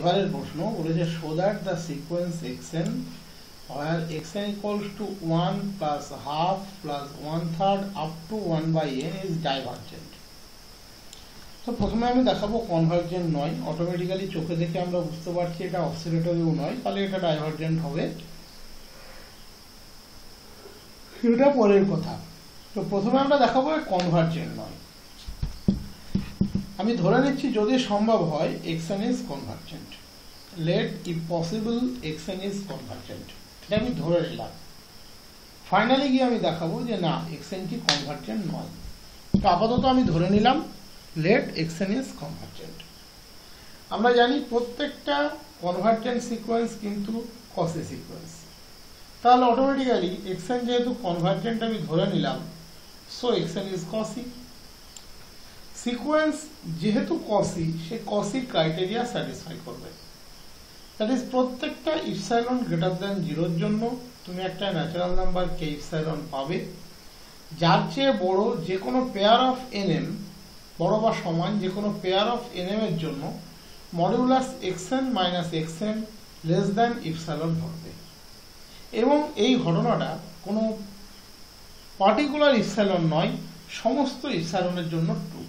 এবারের প্রশ্ন বলেছে show that the sequence xn where xn equals to 1 plus half plus 1/3 up to 1/n is divergent. তো প্রথমে আমি দেখাবো কনভার্জেন্ট নয়, অটোমেটিক্যালি চোখে দেখে আমরা বুঝতে পারছি এটা অসিলেটরিও নয়, তাহলে এটা ডাইভার্জেন্ট হবে, সেটা পরের কথা। তো প্রথমে আমরা দেখাবো কনভার্জেন্ট নয়। আমি ধরে নিচ্ছি যদি সম্ভব হয় xn is convergent, let if possible xn is convergent, এটা আমি ধরে নিলাম। ফাইনালি গিয়ে আমি দেখাবো যে না xn কি কনভার্জেন্ট নয়। তো আপাতত আমি ধরে নিলাম let xn is convergent। আমরা জানি প্রত্যেকটা কনভার্জেন্ট সিকোয়েন্স কিন্তু কসি সিকোয়েন্স, তাহলে অটোমেটিক্যালি xn যেহেতু কনভার্জেন্ট আমি ধরে নিলাম, সো xn is কসি। সিকোয়েন্স যেহেতু কসি, সে কসি ক্রাইটেরিয়া স্যাটিসফাই করবে, দ্যাট ইজ প্রত্যেকটা ইপসাইলন গ্রেটার দ্যান 0 এর জন্য তুমি একটা ন্যাচারাল নাম্বার কে ইপসাইলন পাবে, যার চেয়ে বড় যে কোনো পেয়ার অফ nm, বড় বা সমান যে কোনো পেয়ার অফ nm এর জন্য modulus xn minus xn less than epsilon ধরবে। এবং এই ঘটনাটা কোনো পার্টিকুলার ইপসাইলন নয়, সমস্ত ইপসাইলনের জন্য ট্রু।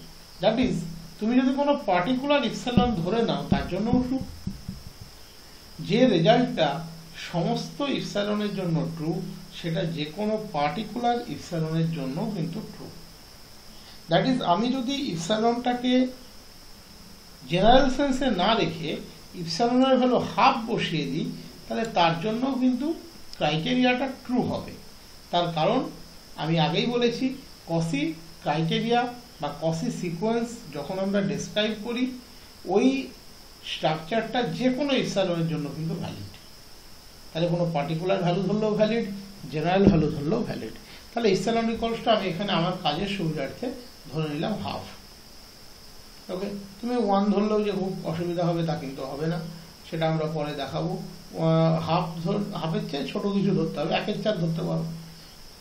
দ্যাট ইজ তুমি যদি কোনো পার্টিকুলার ইপসাইলন ধরে নাও তার জন্যও ট্রু, যে রেজাল্টটা সমস্ত ইপসাইলনের জন্য ট্রু সেটা যে কোনো পার্টিকুলার ইপসাইলনের জন্য কিন্তু ট্রু। দ্যাট ইজ আমি যদি ইপসাইলনটাকে জেনারেল সেন্সে না রেখে ইপসাইলনের ভ্যালু হাফ বসিয়ে দিই, তাহলে তার জন্য কিন্তু ক্রাইটেরিয়াটা ট্রু হবে। তার কারণ আমি আগেই বলেছি কসি ক্রাইটেরিয়া বা কসি সিকোয়েন্স যখন আমরা ডেসক্রাইব করি, ওই স্ট্রাকচারটা যে কোনো ইপসাইলনের জন্য কিন্তু ভ্যালিড। তাহলে কোনো পার্টিকুলার ভ্যালু ধরলেও ভ্যালিড, জেনারেল ভ্যালু ধরলেও ভ্যালিড। তাহলে ইপসাইলন ইকুয়ালসটা আমি এখানে আমার কাজের সুবিধার্থে ধরে নিলাম হাফ। ওকে, তুমি 1 ধরলেও যে খুব অসুবিধা হবে তা কিন্তু হবে না, সেটা আমরা পরে দেখাবো। হাফের চেয়ে ছোট কিছু ধরতে হবে, 1/4 ধরতে পারো,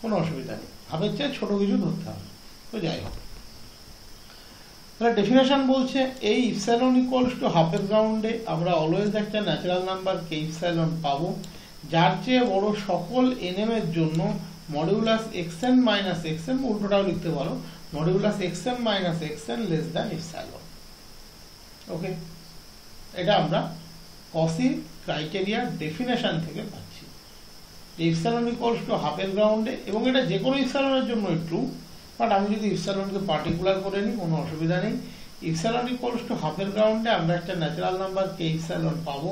কোনো অসুবিধা নেই, হাফের চেয়ে ছোট কিছু ধরতে হবে। তো যাই হোক, তাহলে ডেফিনেশন বলছে এই ইপসাইলন ইকুয়ালস টু হাফের গ্রাউন্ডে আমরা অলওয়েজ একটা ন্যাচারাল নাম্বার কে ইপসাইলন পাবো, যার চেয়ে বড় সকল nm এর জন্য মডিউলাস xn মাইনাস xn, উল্টোটাও লিখতে পারো, modulus xm minus xn less than epsilon. Okay, এটা আমরা কসি ক্রাইটেরিয়া ডেফিনেশন থেকে পাচ্ছি। ইপসাইলন ইকুয়ালস টু হাফের গ্রাউন্ডে, এবং এটা যে কোনো ইপসাইলনের জন্য ট্রু, বাট আমি যদি ইপসাইলনকে পার্টিকুলার করে নিই কোনো অসুবিধা নেই। ইপসাইলন ইকুয়ালস টু হাফের গ্রাউন্ডে আমরা একটা ন্যাচারাল নাম্বার কে ইপসাইলন পাবো,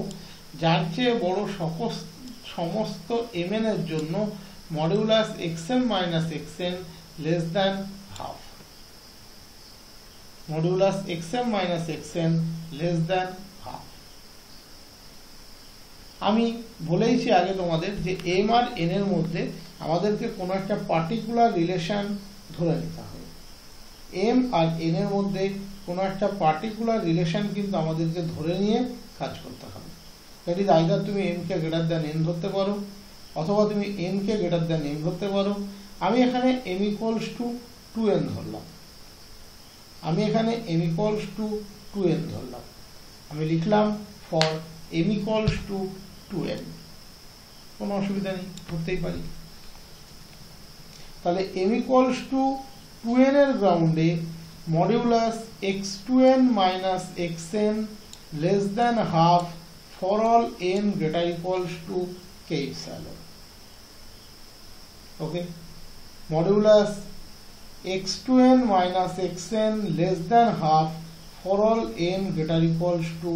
যার চেয়ে বড় সমস্ত mn এর জন্য modulus xm minus xn less than half, modulus xm minus xn less than half. আমি বলেইছি আগে তোমাদের যে m আর n এর মধ্যে আমাদেরকে কোনো একটা পার্টিকুলার রিলেশন ধরে নিতে হবে। m আর n এর মধ্যে কোনো একটা পার্টিকুলার রিলেশন কিন্তু আমাদেরকে ধরে নিয়ে কাজ করতে হবে। দ্যাট ইজ আইদার তুমি m k greater than n ধরতে পারো, অথবা তুমি n k greater than m ধরতে পারো। আমি এখানে m ইকুয়ালস টু 2n ধরলাম, আমি এখানে m ইকুয়ালস টু 2n ধরলাম, আমি লিখলাম for m equals to 2n, কোনো অসুবিধা নেই, ধরতেই পারি। তাহলে m ইকুয়ালস টু 2n এর গ্রাউন্ডে modulus x2n minus xn less than half for all n greater equals to k epsilon. Okay, modulus x2n minus xn less than half for all n greater equals to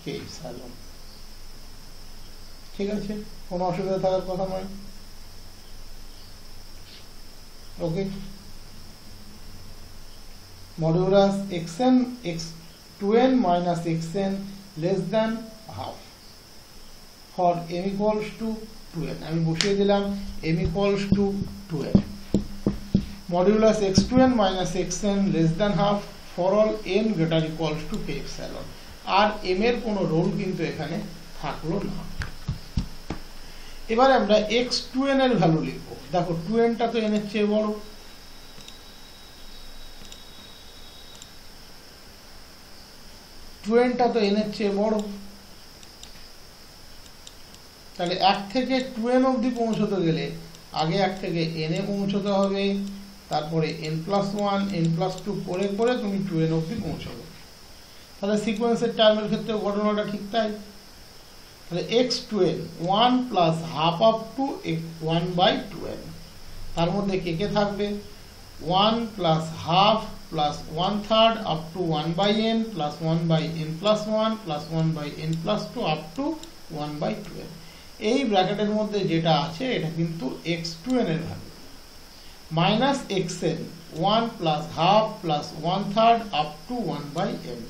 k epsilon. ঠিক আছে, কোনো অসুবিধা থাকার কথা নয়। Okay, modulus x2n minus xn less than half for m equals to 2n, আমি বসিয়ে দিলাম m equals to 2n, modulus x2n minus xn less than half for all n greater equals to k epsilon. আর m এর কোনো role কিন্তু এখানে থাকলো না। এবারে আমরা x2n এর ভ্যালু লিখব। দেখো 2n টা তো n এর চেয়ে বড়, 2n টা তো n এর চেয়ে বড়, তাহলে 1 থেকে 2n অবধি পৌঁছতে গেলে আগে 1 থেকে n এ পৌঁছতে হবে, তারপরে n+1 n+2 করে করে তুমি 2n অবধি পৌঁছাবে। তাহলে সিকোয়েন্সের টার্মের ক্ষেত্রে ঘটনাটা ঠিক তাই। তাহলে x2n 1 plus half up to 1/2n, তার মধ্যে কে কে থাকবে 1 plus half plus 1/3 up to 1/n plus 1/n+1 plus 1/n+2 up to 1/2n। এই ব্র্যাকেটের মধ্যে যেটা আছে এটা কিন্তু x2n এর value, minus xn 1 plus half plus 1/3 up to 1/n।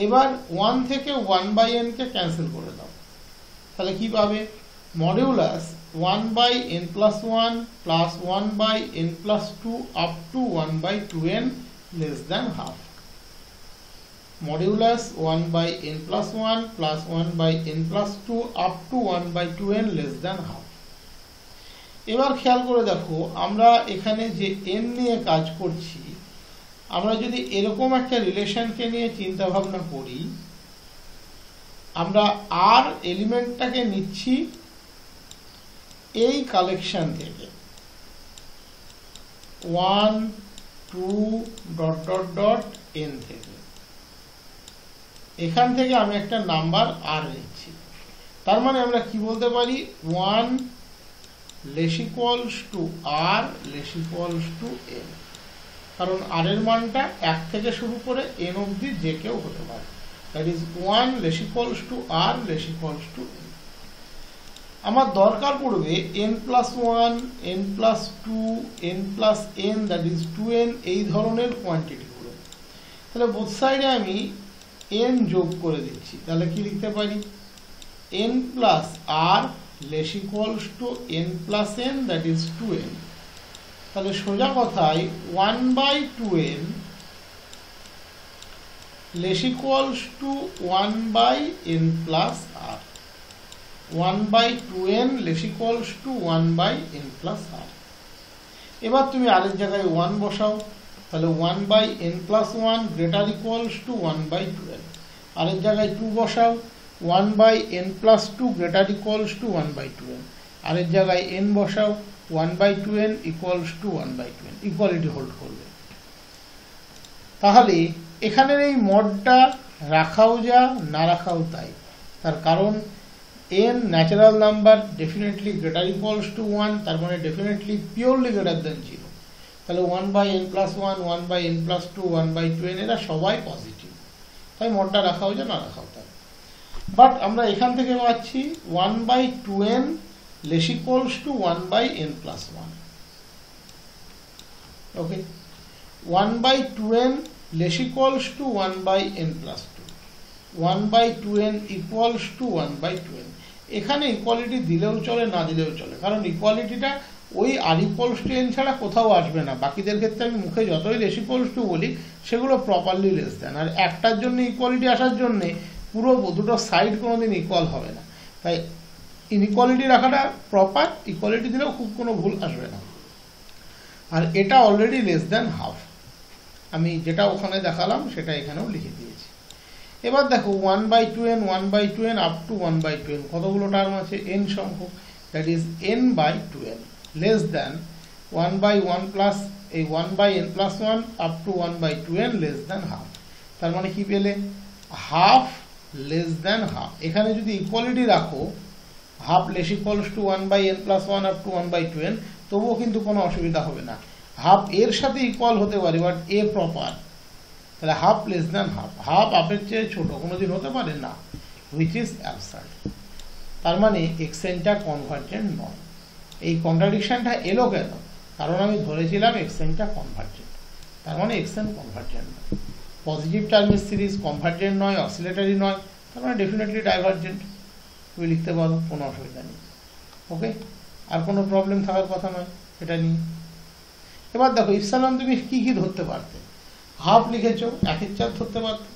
এবার 1 থেকে 1/n কে ক্যান্সেল করে দাও, তাহলে কি পাবে modulus 1/n+1 plus 1/n+2 up to 1/2n less than half. Modulus 1/n+1 plus 1/n+2 up to 1/2n less than half. এবার খেয়াল করে দেখো আমরা এখানে যে n নিয়ে কাজ করছি, আমরা যদি এরকম একটা রিলেশনকে নিয়ে চিন্তা ভাবনা করি, আমরা r এলিমেন্টটাকে নিচ্ছি এই কালেকশন থেকে 1 2 n থেকে, এখান থেকে আমি একটা নাম্বার r নিচ্ছি। তার মানে আমরা কি বলতে পারি 1 less equals to r less equals to n, কারণ r এর মানটা 1 থেকে শুরু করে n অবধি যে কেউ হতে পারে। That is 1 less equals to r less equals to n। আমার দরকার পড়বে n+1 n+2 n+n that is 2n এই ধরনের কোয়ান্টিটিগুলো। তাহলে বোথ সাইডে আমি n যোগ করে দিচ্ছি, তাহলে কি লিখতে পারি n plus r less equals to n+n that is 2n। তাহলে সোজা কথায় 1/2n less equals to 1/n+r, 1/2n less equals to 1/n+r। এবার তুমি আর এর জায়গায় 1 বসাও, তাহলে 1/n+1 greater equals two 1/2n। আর এর জায়গায় 2 বসাও, 1/n+2 greater equals two 1/2n। আর এর জায়গায় n বসাও, 1/2n equals to 1/2n, equality hold করবে। তাহলে এখানের এই মডটা রাখাও যা না রাখাও তাই, তার কারণ n natural number definitely greater equals two 1, তার মানে ডেফিনেটলি পিওরলি গ্রেটার দেন 0। তাহলে 1/n+1 1/n+2 1/2n এরা সবাই পজিটিভ, তাই মডটা রাখাও যা না রাখাও তাই। বাট আমরা এখান থেকে পাচ্ছি 1/2n less equals to 1/n+1। Okay, 1/2n less equals to 1/n+2, 1/2n equals to 1/2n। এখানে ইকুয়ালিটি দিলেও চলে না দিলেও চলে, কারণ ইকুয়ালিটিটা ওই r ইকুয়ালস টু n ছাড়া কোথাও আসবে না। বাকিদের ক্ষেত্রে আমি মুখে যতই লেস ইকুয়ালস টু বলি সেগুলো প্রপারলি লেস দেন, আর একটার জন্য ইকুয়ালিটি আসার জন্য পুরো দুটো সাইড কোনোদিন ইকুয়াল হবে না। তাই ইনইকুয়ালিটি রাখাটা প্রপার, ইকুয়ালিটি দিলেও খুব কোনো ভুল আসবে না। আর এটা অলরেডি লেস দেন হাফ, আমি যেটা ওখানে দেখালাম সেটা এখানেও লিখে দিয়েছি। এবার দেখো 1/2n 1/2n up to 1/2n কতগুলো টার্ম আছে n সংখ্যক, that is n/2n less than 1/1 plus এই 1/n+1 up to 1/2n less than half. তার মানে কি পেলে হাফ লেস দেন হাফ। এখানে যদি ইকুয়ালিটি রাখো half less equals to 1/n+1 up to 1/2n, তবুও কিন্তু কোনো অসুবিধা হবে না। হাফ এর সাথে ইকুয়াল হতে পারে, বাট এ প্রপার, তাহলে half less than half. Half হাফের চেয়ে ছোট কোনোদিন হতে পারে না, হুইচ ইজ অ্যাবসার্ড। তার মানে এক্সেনটা কনভার্জেন্ট নয়। এই কন্ট্রাডিকশনটা এলো কেন? কারণ আমি ধরেছিলাম এক্সেনটা কনভার্জেন্ট, তার মানে এক্সেন কনভার্জেন্ট নয়। পজিটিভ টার্মের সিরিজ কনভার্জেন্ট নয়, অসিলেটরি নয়, তার মানে ডেফিনেটলি ডাইভার্জেন্ট। তুমি লিখতে পারো, কোনো অসুবিধা নেই। ওকে, আর কোনো প্রবলেম থাকার কথা নয় এটা নিয়ে। এবার দেখো ইপসালন তুমি কি কি ধরতে পারতে? হাফ লিখেছো, 1/4 ধরতে পারতে।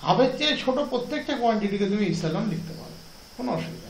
হাফের চেয়ে ছোট প্রত্যেকটা কোয়ান্টিটিকে তুমি ইপসালন লিখতে পারো, কোনো অসুবিধা